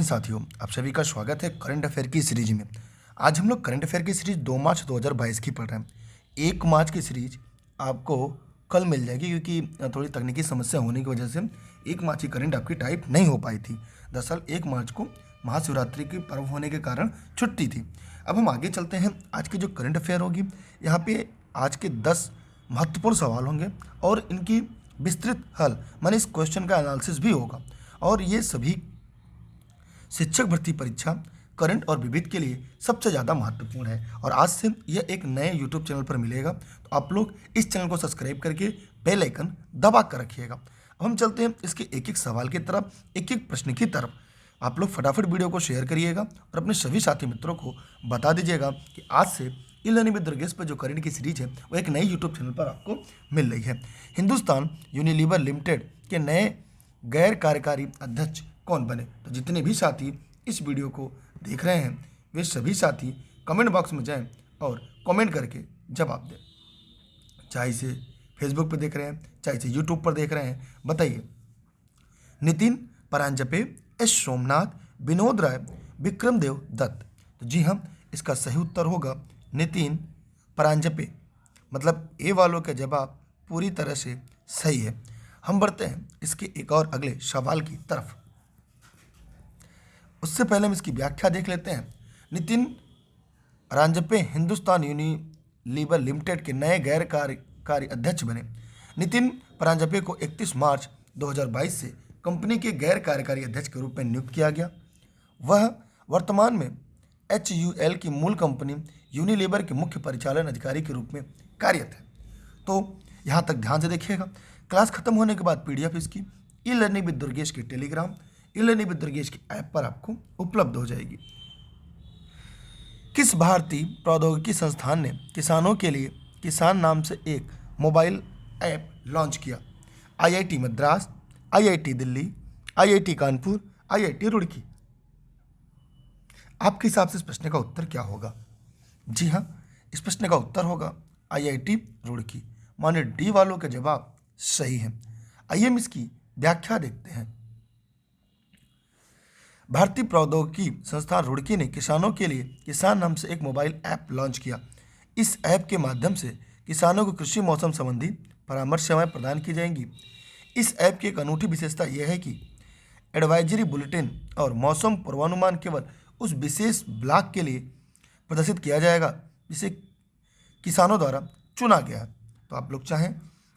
दिन साथियों, आप सभी का स्वागत है करंट अफेयर की सीरीज में। आज हम लोग करंट अफेयर की सीरीज 2 मार्च 2022 की पढ़ रहे हैं। 1 मार्च की सीरीज आपको कल मिल जाएगी क्योंकि थोड़ी तकनीकी समस्या होने की वजह से 1 मार्च की करंट आपकी टाइप नहीं हो पाई थी। दरअसल 1 मार्च को महाशिवरात्रि की पर्व होने के कारण छुट्टी थी। अब हम आगे चलते हैं। आज की जो करंट अफेयर होगी, यहाँ पे आज के 10 महत्वपूर्ण सवाल होंगे और इनकी विस्तृत हल माने इस क्वेश्चन का एनालिसिस भी होगा। और ये सभी शिक्षक भर्ती परीक्षा करंट और विविध के लिए सबसे ज़्यादा महत्वपूर्ण है। और आज से यह एक नए यूट्यूब चैनल पर मिलेगा, तो आप लोग इस चैनल को सब्सक्राइब करके बेल आइकन दबा कर रखिएगा। अब हम चलते हैं इसके एक एक सवाल की तरफ, एक एक प्रश्न की तरफ। आप लोग फटाफट वीडियो को शेयर करिएगा और अपने सभी साथी मित्रों को बता दीजिएगा कि आज से ई लर्निंग विद दुर्गेश पर जो करंट की सीरीज है वो एक नई यूट्यूब चैनल पर आपको मिल रही है। हिंदुस्तान यूनिलीवर लिमिटेड के नए गैर कार्यकारी अध्यक्ष कौन बने? तो जितने भी साथी इस वीडियो को देख रहे हैं वे सभी साथी कमेंट बॉक्स में जाएं और कमेंट करके जवाब दें। चाहे इसे फेसबुक पर देख रहे हैं, चाहे इसे यूट्यूब पर देख रहे हैं, बताइए। नितिन परांजपे, एस सोमनाथ, विनोद राय, विक्रमदेव दत्त। तो जी हाँ, इसका सही उत्तर होगा नितिन परांजपे। मतलब ए वालों का जवाब पूरी तरह से सही है। हम बढ़ते हैं इसके एक और अगले सवाल की तरफ। उससे पहले हम इसकी व्याख्या देख लेते हैं। नितिन परांजपे हिंदुस्तान यूनिलीवर लिमिटेड के नए गैर कार्यकारी अध्यक्ष बने। नितिन परांजपे को 31 मार्च 2022 से कंपनी के गैर कार्यकारी अध्यक्ष के रूप में नियुक्त किया गया। वह वर्तमान में HUL की मूल कंपनी यूनिलीवर के मुख्य परिचालन अधिकारी के रूप में कार्यरत है। तो यहाँ तक ध्यान से देखिएगा। क्लास खत्म होने के बाद PDF इसकी ई लर्निंग विद दुर्गेश की Telegram, e learning with Durgesh की ऐप पर आपको उपलब्ध हो जाएगी। किस भारतीय प्रौद्योगिकी संस्थान ने किसानों के लिए किसान नाम से एक मोबाइल ऐप लॉन्च किया? IIT Madras, IIT Delhi, IIT Kanpur, IIT Roorkee. आपके हिसाब से इस प्रश्न का उत्तर क्या होगा? जी हाँ, इस प्रश्न का उत्तर होगा IIT रुड़की। माने डी वालों का जवाब सही है। आइए हम इसकी व्याख्या देखते हैं। भारतीय प्रौद्योगिकी संस्थान रुड़की ने किसानों के लिए किसान नाम से एक मोबाइल ऐप लॉन्च किया। इस ऐप के माध्यम से किसानों को कृषि मौसम संबंधी परामर्श सेवाएं प्रदान की जाएंगी। इस ऐप की एक अनूठी विशेषता यह है कि एडवाइजरी बुलेटिन और मौसम पूर्वानुमान केवल उस विशेष ब्लॉक के लिए प्रदर्शित किया जाएगा जिसे किसानों द्वारा चुना गया है। तो आप लोग चाहें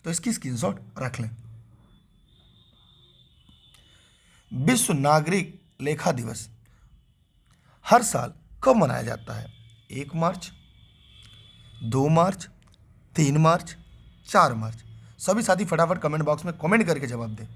तो इसकी स्क्रीनशॉट रख लें। विश्व नागरिक लेखा दिवस हर साल कब मनाया जाता है? 1 मार्च, 2 मार्च, 3 मार्च, 4 मार्च। सभी साथी फटाफट कमेंट बॉक्स में कमेंट करके जवाब दें।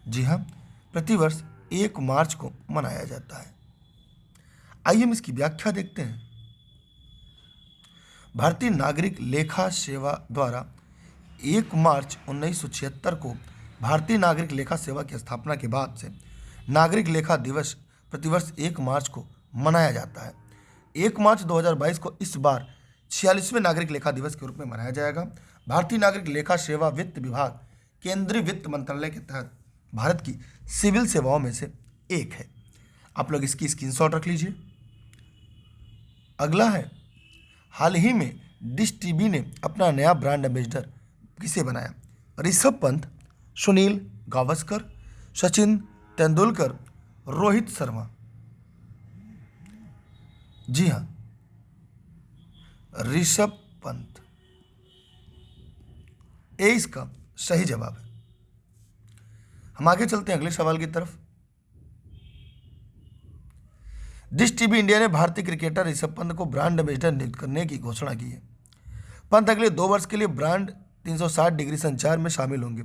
जी हाँ, प्रतिवर्ष 1 मार्च को मनाया जाता है। आइए हम इसकी व्याख्या देखते हैं। भारतीय नागरिक लेखा सेवा द्वारा 1 मार्च 1976 को भारतीय नागरिक लेखा सेवा की स्थापना के बाद से नागरिक लेखा दिवस प्रतिवर्ष 1 मार्च को मनाया जाता है। 1 मार्च 2022 को इस बार 46वें नागरिक लेखा दिवस के रूप में मनाया जाएगा। भारतीय नागरिक लेखा सेवा वित्त विभाग केंद्रीय वित्त मंत्रालय के तहत भारत की सिविल सेवाओं में से एक है। आप लोग इसकी स्क्रीनशॉट रख लीजिए। अगला है, हाल ही में डिश टीवी ने अपना नया ब्रांड एम्बेसडर किसे बनाया? ऋषभ पंत, सुनील गावस्कर, सचिन तेंदुलकर, रोहित शर्मा। जी हाँ, ऋषभ पंत ए इसका सही जवाब है। हम आगे चलते हैं अगले सवाल की तरफ। डिश टीवी इंडिया ने भारतीय क्रिकेटर ऋषभ पंत को ब्रांड एम्बेसडर नियुक्त करने की घोषणा की है। पंत अगले 2 वर्ष के लिए ब्रांड 360 डिग्री संचार में शामिल होंगे।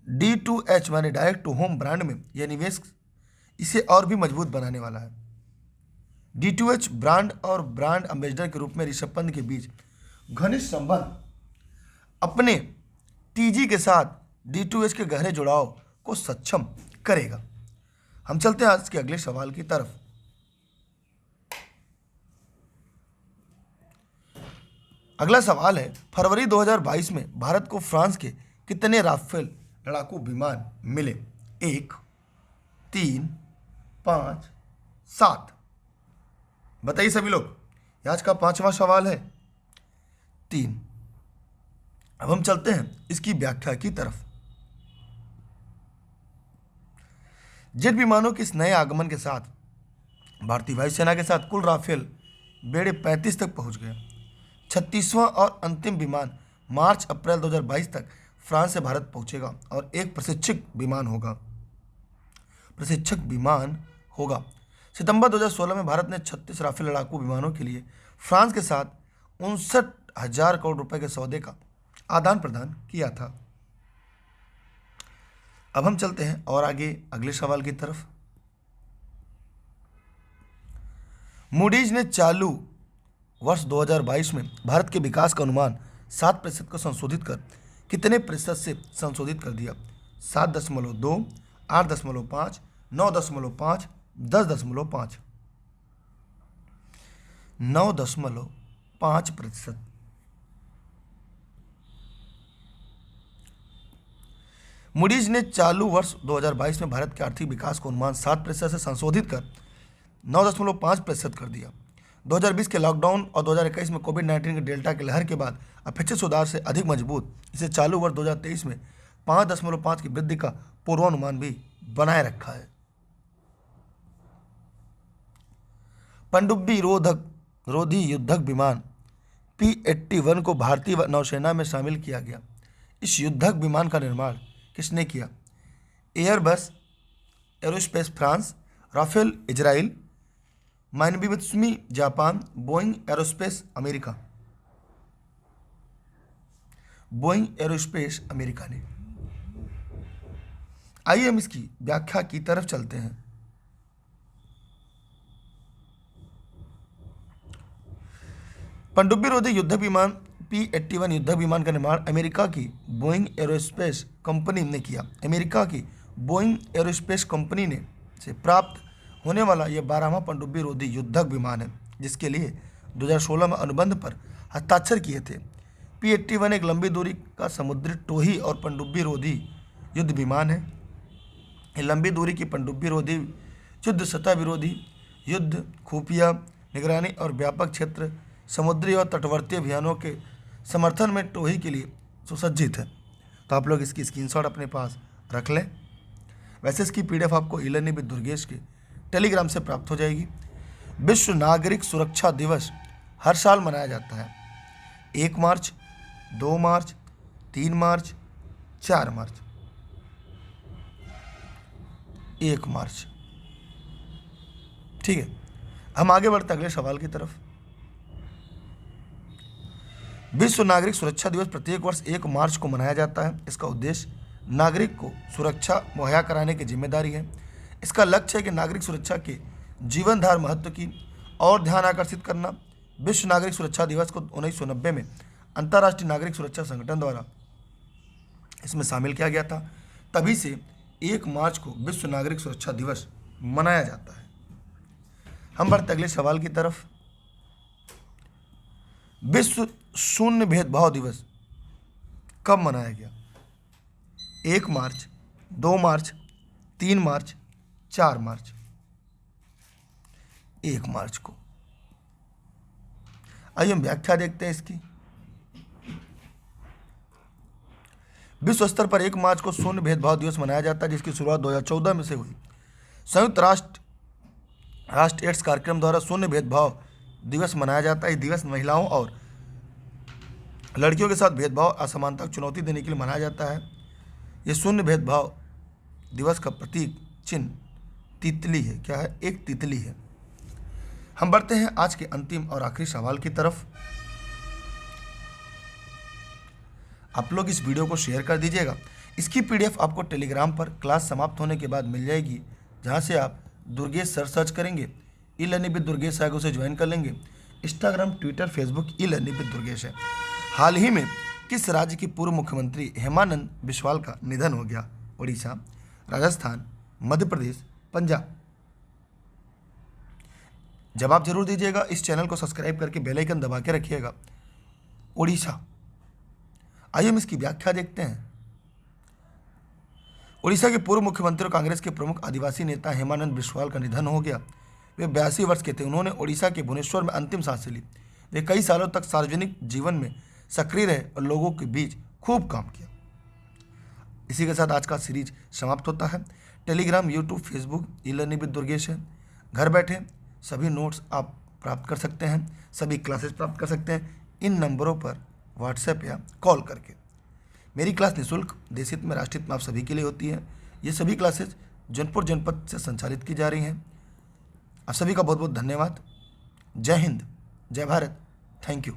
D2H माने डायरेक्ट टू होम ब्रांड में यह निवेश इसे और भी मजबूत बनाने वाला है। D2H ब्रांड और ब्रांड एम्बेसडर के रूप में ऋषभ पंत के बीच घनिष्ठ संबंध अपने TG के साथ D2H के गहरे जुड़ाव को सक्षम करेगा। हम चलते हैं आज के अगले सवाल की तरफ। अगला सवाल है, फरवरी 2022 में भारत को फ्रांस के कितने राफेल लड़ाकू विमान मिले? 1, 3, 5, 7। बताइए सभी लोग, ये आज का 5वां सवाल है 3। अब हम चलते हैं इसकी व्याख्या की तरफ। जेट विमानों के इस नए आगमन के साथ भारतीय वायुसेना के साथ कुल राफेल बेड़े 35 तक पहुंच गए। 36वां और अंतिम विमान मार्च अप्रैल 2022 तक फ्रांस से भारत पहुंचेगा और एक प्रशिक्षक विमान होगा। सितंबर 2016 में भारत ने 36 राफेल लड़ाकू विमानों के लिए फ्रांस के साथ 59,000 करोड़ रुपए के सौदे का आदान प्रदान किया था। अब हम चलते हैं और आगे अगले सवाल की तरफ। मूडीज ने चालू वर्ष 2022 में भारत के विकास का अनुमान 7% को संशोधित कर कितने प्रतिशत से संशोधित कर दिया? 7.2, 8.5, 9.5, 10.5। 9.5%। मूडीज ने चालू वर्ष 2022 में भारत के आर्थिक विकास को अनुमान 7% से संशोधित कर 9.5% कर दिया। 2020 के लॉकडाउन और 2021 में कोविड-19 के डेल्टा की लहर के बाद अपेक्षित सुधार से अधिक मजबूत इसे चालू वर्ष 2023 में 5.5 की वृद्धि का पूर्वानुमान भी बनाए रखा है। पनडुब्बी रोधी युद्धक विमान P-81 को भारतीय नौसेना में शामिल किया गया। इस युद्धक विमान का निर्माण किसने किया? Airbus aerospace France, Rafael Israel, माइनबित्सुमी Japan, Boeing aerospace America. Boeing aerospace America ने। आइए हम इसकी व्याख्या की तरफ चलते हैं। पनडुब्बी रोधी युद्धक विमान P-81 युद्धक विमान का निर्माण अमेरिका की बोइंग एरोस्पेस कंपनी ने किया। अमेरिका की बोइंग एरोस्पेस कंपनी ने से प्राप्त होने वाला यह 12वां पनडुब्बी रोधी युद्धक विमान है, जिसके लिए 2016 में अनुबंध पर हस्ताक्षर किए थे। P-81 एक लंबी दूरी का समुद्री टोही और पनडुब्बी रोधी युद्ध विमान है। ये लंबी दूरी की पनडुब्बी रोधी युद्ध, सतह विरोधी युद्ध, खुफिया निगरानी और व्यापक क्षेत्र समुद्री और तटवर्ती अभियानों के समर्थन में टोही के लिए सुसज्जित है। तो आप लोग इसकी स्क्रीनशॉट अपने पास रख लें। वैसे इसकी PDF आपको ई-लर्निंग विद दुर्गेश के टेलीग्राम से प्राप्त हो जाएगी। विश्व नागरिक सुरक्षा दिवस हर साल मनाया जाता है। 1 मार्च, 2 मार्च, 3 मार्च, 4 मार्च। 1 मार्च, ठीक है। हम आगे बढ़ते अगले सवाल की तरफ। विश्व नागरिक सुरक्षा दिवस प्रत्येक वर्ष 1 मार्च को मनाया जाता है। इसका उद्देश्य नागरिक को सुरक्षा मुहैया कराने की जिम्मेदारी है। इसका लक्ष्य है कि नागरिक सुरक्षा के जीवनधार महत्व की और ध्यान आकर्षित करना। विश्व नागरिक सुरक्षा दिवस को 1990 में अंतर्राष्ट्रीय नागरिक सुरक्षा संगठन द्वारा इसमें शामिल किया गया था। तभी से 1 मार्च को विश्व नागरिक सुरक्षा दिवस मनाया जाता है। हम बढ़ते अगले सवाल की तरफ। विश्व शून्य भेदभाव दिवस कब मनाया गया? 1 मार्च, 2 मार्च, 3 मार्च, 4 मार्च। 1 मार्च को। आइए हम व्याख्या देखते हैं इसकी। विश्व स्तर पर 1 मार्च को शून्य भेदभाव दिवस मनाया जाता है, जिसकी शुरुआत 2014 में से हुई। संयुक्त राष्ट्र एड्स कार्यक्रम द्वारा शून्य भेदभाव दिवस मनाया जाता है। यह दिवस महिलाओं और लड़कियों के साथ भेदभाव असमानता को चुनौती देने के लिए मनाया जाता है। यह शून्य भेदभाव दिवस का प्रतीक चिन्ह तितली है। क्या है? एक तितली है। हम बढ़ते हैं आज के अंतिम और आखिरी सवाल की तरफ। आप लोग इस वीडियो को शेयर कर दीजिएगा। इसकी PDF आपको टेलीग्राम पर क्लास समाप्त होने के बाद मिल जाएगी, जहां से आप दुर्गेश सर सर्च करेंगे, ई-लर्निंग विद दुर्गेश आगे उसे ज्वाइन कर लेंगे। Instagram, Twitter, Facebook e learning with Durgesh है। हाल ही में किस राज्य की पूर्व मुख्यमंत्री हेमानंद बिस्वाल का निधन हो गया? उड़ीसा, राजस्थान, मध्य प्रदेश, पंजाब। जवाब जरूर दीजिएगा। इस चैनल को सब्सक्राइब करके बेल आइकन दबा के रखिएगा। उड़ीसा। आइए हम इसकी व्याख्या देखते हैं। उड़ीसा के पूर्व मुख्यमंत्री और कांग्रेस के प्रमुख आदिवासी नेता हेमानंद बिस्वाल का निधन हो गया। वे 82 वर्ष के थे। उन्होंने उड़ीसा के भुवनेश्वर में अंतिम सांसें ली। वे कई सालों तक सार्वजनिक जीवन में सक्रिय रहे और लोगों के बीच खूब काम किया। इसी के साथ आज का सीरीज समाप्त होता है। Telegram, YouTube, Facebook e learning with Durgesh है। घर बैठे सभी नोट्स आप प्राप्त कर सकते हैं, सभी क्लासेस प्राप्त कर सकते हैं इन नंबरों पर व्हाट्सएप या कॉल करके। मेरी क्लास निःशुल्क देश हित में राष्ट्रहित में आप सभी के लिए होती है। ये सभी क्लासेज जौनपुर जनपद से संचालित की जा रही हैं। आप सभी का बहुत बहुत धन्यवाद। जय हिंद, जय भारत, थैंक यू।